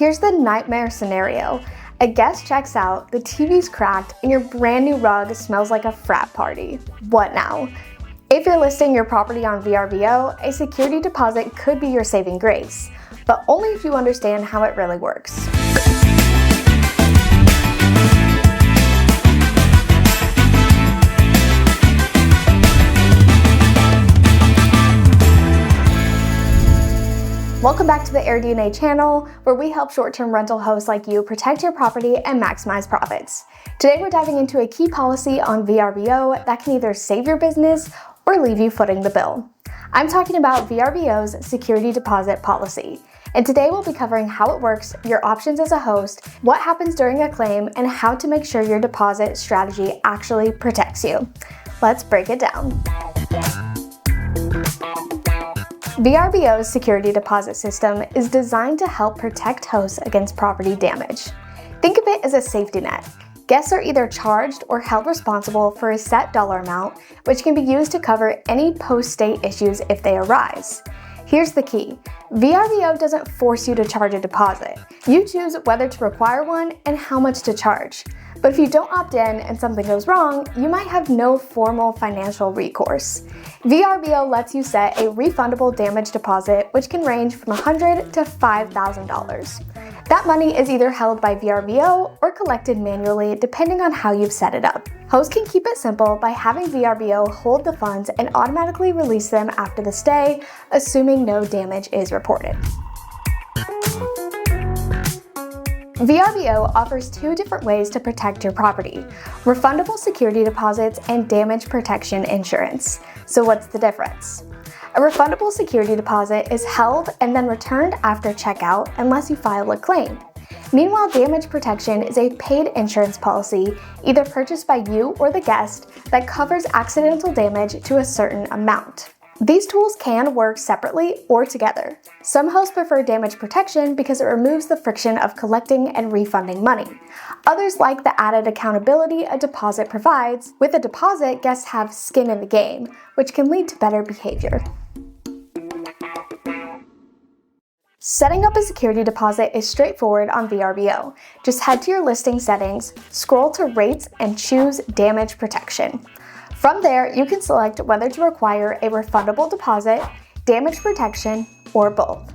Here's the nightmare scenario. A guest checks out, the TV's cracked, and your brand new rug smells like a frat party. What now? If you're listing your property on Vrbo, a security deposit could be your saving grace, but only if you understand how it really works. Welcome back to the AirDNA channel, where we help short-term rental hosts like you protect your property and maximize profits. Today we're diving into a key policy on Vrbo that can either save your business or leave you footing the bill. I'm talking about Vrbo's security deposit policy. And today we'll be covering how it works, your options as a host, what happens during a claim, and how to make sure your deposit strategy actually protects you. Let's break it down. Vrbo's security deposit system is designed to help protect hosts against property damage. Think of it as a safety net. Guests are either charged or held responsible for a set dollar amount, which can be used to cover any post-stay issues if they arise. Here's the key. Vrbo doesn't force you to charge a deposit. You choose whether to require one and how much to charge. But if you don't opt in and something goes wrong, you might have no formal financial recourse. Vrbo lets you set a refundable damage deposit, which can range from $100 to $5,000. That money is either held by Vrbo or collected manually, depending on how you've set it up. Hosts can keep it simple by having Vrbo hold the funds and automatically release them after the stay, assuming no damage is reported. Vrbo offers two different ways to protect your property: refundable security deposits and damage protection insurance. So what's the difference? A refundable security deposit is held and then returned after checkout unless you file a claim. Meanwhile, damage protection is a paid insurance policy, either purchased by you or the guest, that covers accidental damage to a certain amount. These tools can work separately or together. Some hosts prefer damage protection because it removes the friction of collecting and refunding money. Others like the added accountability a deposit provides. With a deposit, guests have skin in the game, which can lead to better behavior. Setting up a security deposit is straightforward on Vrbo. Just head to your listing settings, scroll to Rates, and choose Damage Protection. From there, you can select whether to require a refundable deposit, damage protection, or both.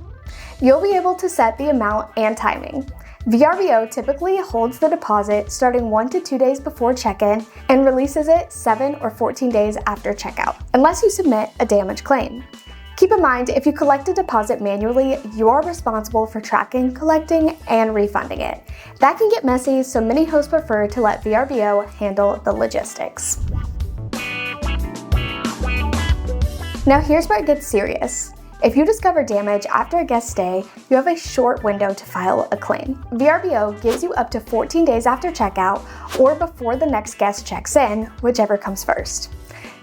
You'll be able to set the amount and timing. Vrbo typically holds the deposit starting 1 to 2 days before check-in and releases it 7 or 14 days after checkout, unless you submit a damage claim. Keep in mind, if you collect a deposit manually, you are responsible for tracking, collecting, and refunding it. That can get messy, so many hosts prefer to let Vrbo handle the logistics. Now here's where it gets serious. If you discover damage after a guest stay, you have a short window to file a claim. Vrbo gives you up to 14 days after checkout or before the next guest checks in, whichever comes first.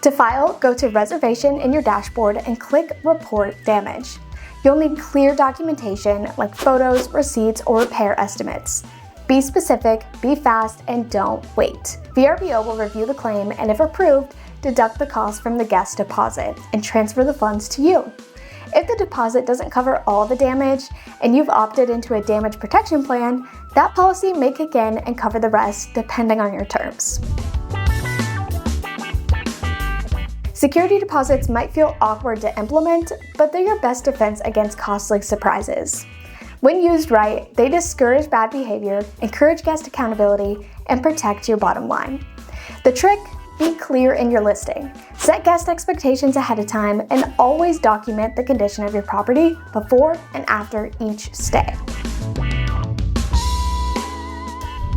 To file, go to Reservation in your dashboard and click Report Damage. You'll need clear documentation like photos, receipts, or repair estimates. Be specific, be fast, and don't wait. Vrbo will review the claim and, if approved, deduct the cost from the guest deposit and transfer the funds to you. If the deposit doesn't cover all the damage and you've opted into a damage protection plan, that policy may kick in and cover the rest depending on your terms. Security deposits might feel awkward to implement, but they're your best defense against costly surprises. When used right, they discourage bad behavior, encourage guest accountability, and protect your bottom line. The trick? Be clear in your listing. Set guest expectations ahead of time and always document the condition of your property before and after each stay.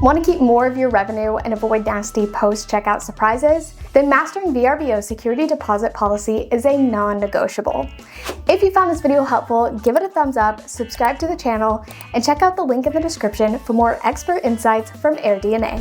Want to keep more of your revenue and avoid nasty post-checkout surprises? Then mastering Vrbo's security deposit policy is a non-negotiable. If you found this video helpful, give it a thumbs up, subscribe to the channel, and check out the link in the description for more expert insights from AirDNA.